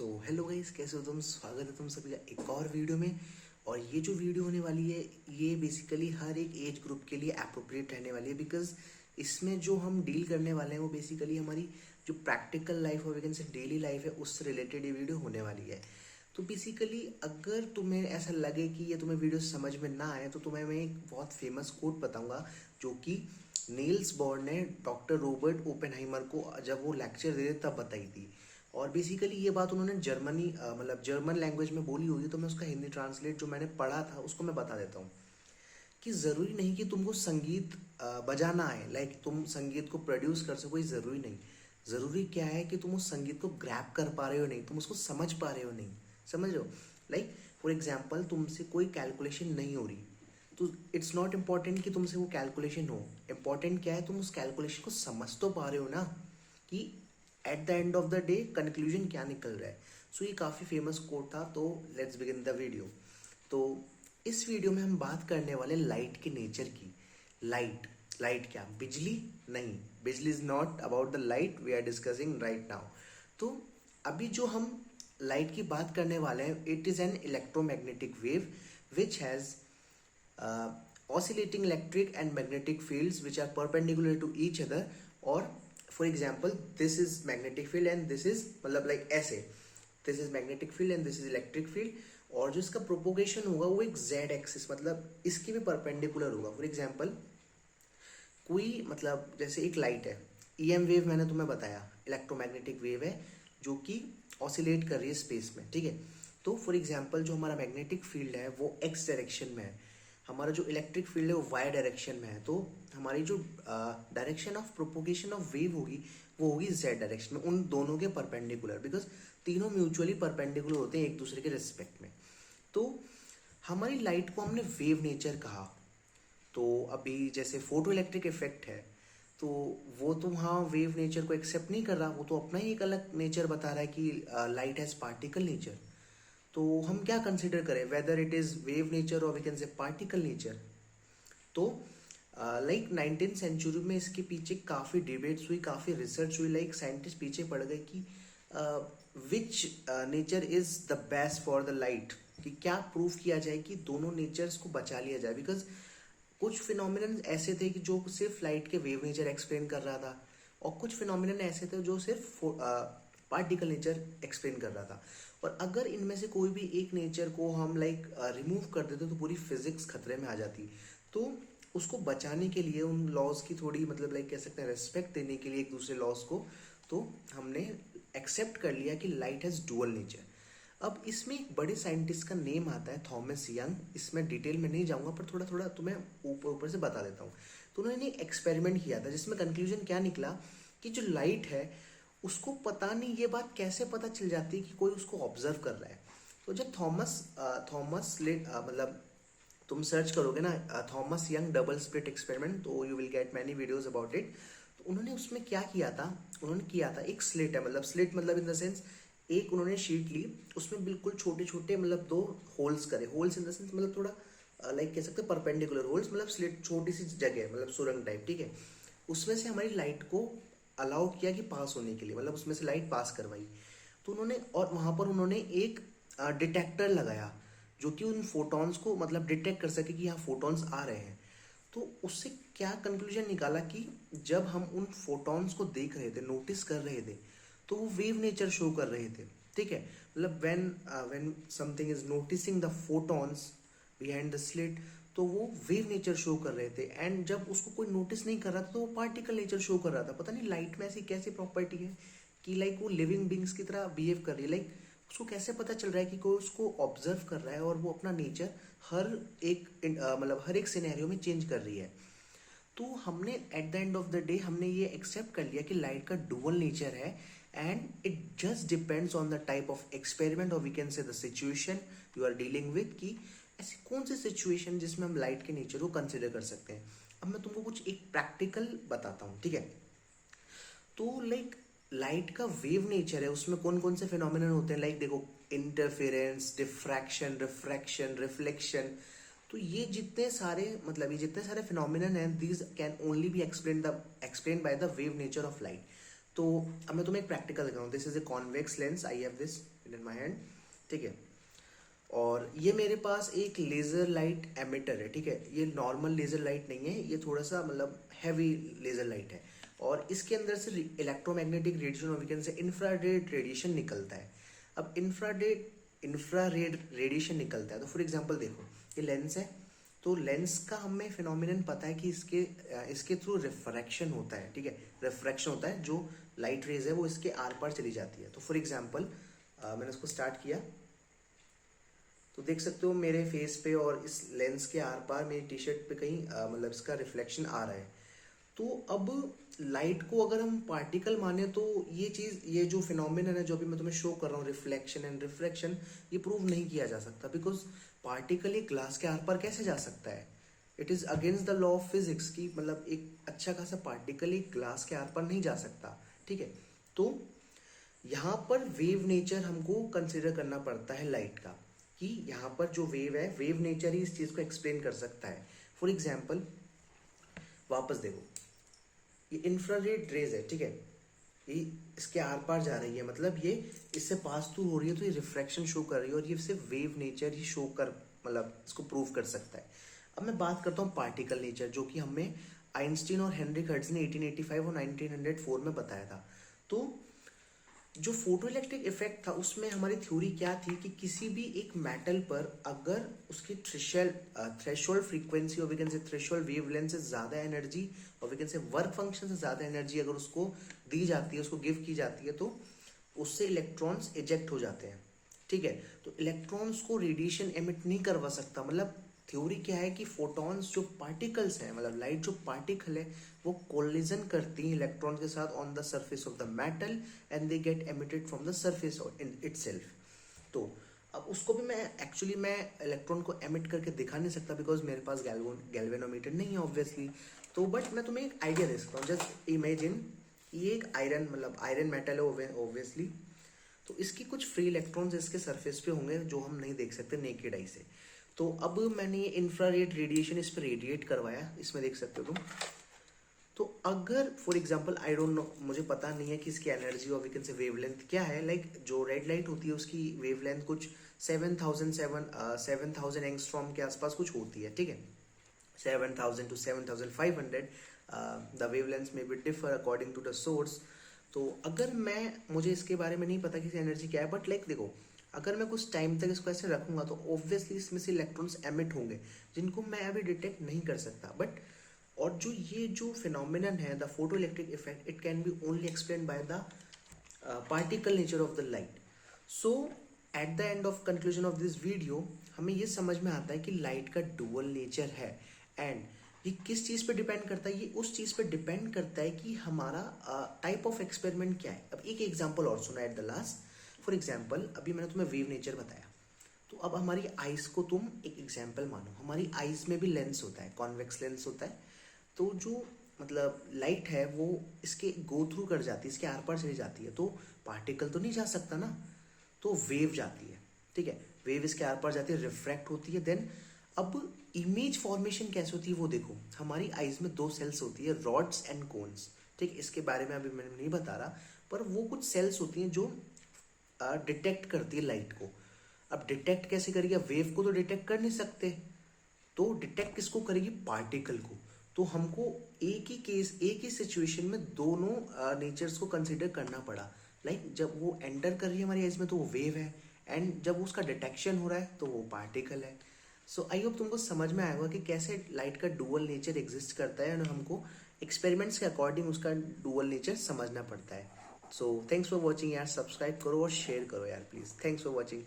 So hello guys, कैसे हो तुम। स्वागत है तुम सभी का एक और वीडियो में। और ये जो वीडियो होने वाली है ये बेसिकली हर एक एज ग्रुप के लिए अप्रोप्रिएट रहने वाली है, बिकॉज इसमें जो हम डील करने वाले हैं वो बेसिकली हमारी जो प्रैक्टिकल लाइफ और वैकेंसी डेली लाइफ है उससे रिलेटेड ये वीडियो होने वाली है। तो बेसिकली अगर तुम्हें ऐसा लगे कि ये तुम्हें वीडियो समझ में ना आए तो तुम्हें मैं एक बहुत फेमस कोट बताऊंगा जो कि नील्स बोर ने डॉक्टर रॉबर्ट ओपेनहाइमर को जब वो लेक्चर दे रहे तब बताई थी। और बेसिकली ये बात उन्होंने मतलब जर्मन लैंग्वेज में बोली होगी, तो मैं उसका हिंदी ट्रांसलेट जो मैंने पढ़ा था उसको मैं बता देता हूँ कि ज़रूरी नहीं कि तुमको संगीत बजाना आए, लाइक तुम संगीत को प्रोड्यूस कर सको, ये ज़रूरी नहीं। ज़रूरी क्या है कि तुम उस संगीत को ग्रैब कर पा रहे हो नहीं, तुम उसको समझ पा रहे हो नहीं। समझ रहे हो। लाइक फॉर एग्जाम्पल तुमसे कोई कैलकुलेशन नहीं हो रही तो इट्स नॉट इम्पॉर्टेंट कि तुमसे वो कैलकुलेशन हो। इम्पॉर्टेंट क्या है, तुम उस कैलकुलेशन को समझ तो पा रहे हो ना, कि eight the end of the day conclusion क्या निकल रहा है। सो ये काफ़ी फेमस कोट था। तो लेट्स बिगिन द वीडियो। तो इस वीडियो में हम बात करने वाले लाइट के नेचर की। लाइट लाइट क्या, बिजली नहीं। बिजली is not about the light we are discussing right now. तो अभी जो हम लाइट की बात करने वाले हैं, it is an electromagnetic wave which has oscillating electric and magnetic fields which are perpendicular to each other. Or for example this is magnetic field and this is मतलब like ऐसे, this is magnetic field and this is electric field, और जो इसका propagation होगा वो एक z axis मतलब इसके भी परपेंडिकुलर होगा। फॉर एग्जाम्पल कोई मतलब जैसे एक लाइट है, EM वेव मैंने तुम्हें बताया इलेक्ट्रोमैग्नेटिक वेव है जो कि ऑसिलेट कर रही है स्पेस में, ठीक है। तो फॉर एग्जाम्पल जो हमारा मैग्नेटिक फील्ड है वो x डायरेक्शन में है, हमारा जो इलेक्ट्रिक फील्ड है वो वाई डायरेक्शन में है। तो हमारी जो direction of propagation of wave होगी वो होगी जेड डायरेक्शन में, उन दोनों के परपेंडिकुलर, बिकॉज तीनों म्यूचुअली परपेंडिकुलर होते हैं एक दूसरे के रिस्पेक्ट में। तो हमारी लाइट को हमने वेव नेचर कहा। तो अभी जैसे फोटो इलेक्ट्रिक इफेक्ट है तो वो तो वहाँ वेव नेचर को एक्सेप्ट नहीं कर रहा, वो तो अपना ही एक अलग नेचर बता रहा है कि लाइट हैज पार्टिकल नेचर। तो हम क्या कंसिडर करें, whether it is wave nature और we can say particle nature. तो लाइक 19th सेंचुरी में इसके पीछे काफ़ी डिबेट्स हुई, काफ़ी रिसर्च हुई, लाइक साइंटिस्ट पीछे पड़ गए कि विच nature is the best for the light, कि क्या प्रूव किया जाए कि दोनों नेचर्स को बचा लिया जाए। बिकॉज कुछ फिनोमिनन ऐसे थे कि जो सिर्फ लाइट के वेव नेचर एक्सप्लेन कर रहा था, और कुछ फिनोमिनन ऐसे थे जो सिर्फ पार्टिकल नेचर एक्सप्लेन कर रहा था। और अगर इनमें से कोई भी एक नेचर को हम लाइक रिमूव कर देते तो पूरी फिजिक्स खतरे में आ जाती। तो उसको बचाने के लिए उन लॉज की थोड़ी मतलब लाइक कह सकते हैं रेस्पेक्ट देने के लिए एक दूसरे लॉज को, तो हमने एक्सेप्ट कर लिया कि लाइट हैज़ डुअल नेचर। अब इसमें एक बड़े साइंटिस्ट का नेम आता है थॉमस यंग। इसमें डिटेल में नहीं जाऊंगा पर थोड़ा थोड़ा तुम्हें ऊपर ऊपर से बता देता हूँ। तो उन्होंने एक एक्सपेरिमेंट किया था जिसमें कंक्लूजन क्या निकला कि जो लाइट है उसको पता नहीं ये बात कैसे पता चल जाती है कि कोई उसको ऑब्जर्व कर रहा है। तो जब थॉमस लेट मतलब तुम सर्च करोगे ना Thomas Young double slit experiment, तो you will get many videos about it. तो उन्होंने उसमें क्या किया था, उन्होंने किया था एक स्लिट है, मतलब स्लिट मतलब इन द सेंस एक उन्होंने शीट ली, उसमें बिल्कुल छोटे छोटे मतलब 2 होल्स करे। होल्स इन द सेंस मतलब थोड़ा लाइक कह सकते हैं परपेंडिकुलर होल्स, मतलब स्लिट छोटी सी जगह मतलब सुरंग टाइप, ठीक है। उसमें से हमारी लाइट को अलाउ किया कि पास होने के लिए, मतलब उसमें से लाइट पास करवाई। तो उन्होंने और वहाँ पर उन्होंने एक डिटेक्टर लगाया जो कि उन फोटॉन्स को मतलब डिटेक्ट कर सके कि यहाँ फोटॉन्स आ रहे हैं। तो उससे क्या कंक्लूजन निकाला कि जब हम उन फोटॉन्स को देख रहे थे, नोटिस कर रहे थे, तो वो वेव नेचर शो कर रहे थे, ठीक है। मतलब when something is noticing the photons behind the slit, तो वो वेव नेचर शो कर रहे थे। एंड जब उसको कोई नोटिस नहीं कर रहा था तो वो पार्टिकल नेचर शो कर रहा था। पता नहीं लाइट में ऐसी कैसी प्रॉपर्टी है कि लाइक वो लिविंग बींग्स की तरह बिहेव कर रही है। लाइक उसको कैसे पता चल रहा है कि कोई उसको ऑब्जर्व कर रहा है और वो अपना नेचर हर एक मतलब हर एक सिनेरियो में चेंज कर रही है। तो हमने at the end of the day हमने ये एक्सेप्ट कर लिया कि लाइट का डुअल नेचर है, and it just depends on the type of experiment और we can say the situation you are dealing with, कि ऐसी कौन सी सिचुएशन जिसमें हम लाइट के नेचर को कंसिडर कर सकते हैं। अब मैं तुमको कुछ एक प्रैक्टिकल बताता हूँ, ठीक है। तो लाइक लाइट का वेव नेचर है, उसमें कौन कौन से फिनोमिनन होते हैं, लाइक देखो इंटरफेरेंस, डिफ्रैक्शन, रिफ्रैक्शन, रिफ्लेक्शन। तो ये जितने सारे मतलब ये जितने सारे फिनोमिनन हैं, these can only B explain by the wave nature of light. तो अब मैं तुम्हें एक प्रैक्टिकल दिखाऊँ। This is a convex lens, I have this in my hand, ठीक है। और ये मेरे पास एक लेज़र लाइट एमिटर है, ठीक है। ये नॉर्मल लेज़र लाइट नहीं है, ये थोड़ा सा मतलब हैवी लेज़र लाइट है, और इसके अंदर से इलेक्ट्रोमैग्नेटिक रेडिएशन और वीकेंड से इंफ्रारेड रेडिएशन निकलता है। अब इंफ्रारेड रेडिएशन निकलता है, तो फॉर एग्जांपल देखो ये लेंस है, तो लेंस का हमें फिनोमिनन पता है कि इसके थ्रू रिफ्रैक्शन होता है, ठीक है। रिफ्रैक्शन होता है, जो लाइट रेज है वो इसके आर पार चली जाती है। तो फॉर एग्जांपल मैंने इसको स्टार्ट किया, तो देख सकते हो मेरे फेस पे और इस लेंस के आर पार मेरी टी शर्ट पे कहीं मतलब इसका रिफ्लेक्शन आ रहा है। तो अब लाइट को अगर हम पार्टिकल माने तो ये चीज़, ये जो फिनोमिनन है जो अभी मैं तुम्हें शो कर रहा हूँ, रिफ्लेक्शन एंड रिफ्रैक्शन, ये प्रूव नहीं किया जा सकता, बिकॉज पार्टिकल एक ग्लास के आर पार कैसे जा सकता है। It is against the law of physics की मतलब एक अच्छा खासा पार्टिकल एक ग्लास के आर पार नहीं जा सकता, ठीक है। तो यहाँ पर वेव नेचर हमको कंसिडर करना पड़ता है लाइट का, कि यहाँ पर जो वेव है, वेव नेचर ही इस चीज़ को एक्सप्लेन कर सकता है। फॉर एग्जाम्पल वापस देखो, ये इंफ्रारेड रेज है, ठीक है, ये इसके आर पार जा रही है, मतलब ये इससे पास थ्रू हो रही है, तो ये रिफ्रैक्शन शो कर रही है, और ये सिर्फ वेव नेचर ही शो कर मतलब इसको प्रूव कर सकता है। अब मैं बात करता हूँ पार्टिकल नेचर, जो कि हमें आइंस्टीन और हेनरी हर्ट्ज ने 1885 और 1904 में बताया था। तो जो फोटो इलेक्ट्रिक इफेक्ट था उसमें हमारी थ्योरी क्या थी कि किसी भी एक मेटल पर अगर उसकी थ्रेशोल्ड फ्रीक्वेंसी और we can say threshold wavelength से ज़्यादा एनर्जी और we can say work function से ज़्यादा एनर्जी अगर उसको दी जाती है, उसको गिव की जाती है, तो उससे इलेक्ट्रॉन्स इजेक्ट हो जाते हैं, ठीक है। तो इलेक्ट्रॉन्स को रेडिएशन एमिट नहीं करवा सकता, मतलब थ्योरी क्या है कि फोटॉन्स जो पार्टिकल्स हैं, मतलब लाइट जो पार्टिकल है, वो कोलिजन करती हैं इलेक्ट्रॉन के साथ on the surface of the metal and they get emitted from the surface in itself. तो अब उसको भी मैं इलेक्ट्रॉन को एमिट करके दिखा नहीं सकता, बिकॉज मेरे पास गैल्वेनोमीटर नहीं है ऑब्वियसली। तो बट मैं तुम्हें एक आइडिया दे सकता हूँ, जस्ट इमेजिन ये एक आयरन मेटल है ऑब्वियसली, तो इसकी कुछ फ्री इलेक्ट्रॉन्स इसके सरफेस पे होंगे जो हम नहीं देख सकते नेकेड आई से। तो अब मैंने ये इंफ्रारेड रेडिएशन इस पर रेडिएट करवाया, इसमें देख सकते हो तुम। तो अगर for example I don't know, मुझे पता नहीं है कि इसकी एनर्जी और वी कैन से वेवलेंथ क्या है, लाइक जो रेड लाइट होती है उसकी वेवलेंथ कुछ 7000 एंगस्ट्रॉम के आसपास कुछ होती है, ठीक है। 7000 to 7500 द वेवलेंथ में be differ according to the source. तो अगर मुझे इसके बारे में नहीं पता कि एनर्जी क्या है, बट लाइक देखो, अगर मैं कुछ टाइम तक इसको ऐसे रखूंगा तो ऑब्वियसली इसमें से इलेक्ट्रॉन्स एमिट होंगे जिनको मैं अभी डिटेक्ट नहीं कर सकता। बट और जो फिनोमिनन है the photo electric effect, it can be only explain by the particle nature of the light. So eight the end of conclusion of this video हमें ये समझ में आता है कि लाइट का डुअल नेचर है, एंड ये किस चीज़ पे डिपेंड करता है, ये उस चीज़ पे डिपेंड करता है कि हमारा टाइप ऑफ एक्सपेरिमेंट क्या है। अब एक एग्जांपल और सुना at the last. For example अभी मैंने तुम्हें वेव नेचर बताया, तो अब हमारी आइज को तुम एक एग्जांपल मानो, हमारी आइज में भी लेंस होता है, कॉन्वेक्स लेंस होता है। तो जो मतलब लाइट है वो इसके गो थ्रू कर जाती है, इसके आर पार चली जाती है, तो पार्टिकल तो नहीं जा सकता ना, तो वेव जाती है, ठीक है। वेव इसके आर पार जाती है, रिफ्रैक्ट होती है, देन अब इमेज फॉर्मेशन कैसे होती है वो देखो। हमारी आइज में दो सेल्स होती है, रॉड्स एंड कोन्स, ठीक। इसके बारे में अभी मैं नहीं बता रहा, पर वो कुछ सेल्स होती हैं जो डिटेक्ट करती है लाइट को। अब डिटेक्ट कैसे करेगी, वेव को तो डिटेक्ट कर नहीं सकते, तो डिटेक्ट किसको करेगी, पार्टिकल को। तो हमको एक ही सिचुएशन में दोनों नेचर्स को कंसिडर करना पड़ा। लाइक जब वो एंटर कर रही है हमारी आइज में तो वो वेव है, एंड जब उसका डिटेक्शन हो रहा है तो वो पार्टिकल है। सो आई होप तुमको समझ में आएगा कि कैसे लाइट का डुअल नेचर एग्जिस्ट करता है, और हमको एक्सपेरिमेंट्स के अकॉर्डिंग उसका डुअल नेचर समझना पड़ता है। सो थैंक्स फॉर वॉचिंग यार, सब्सक्राइब करो और शेयर करो यार प्लीज। Thanks for watching.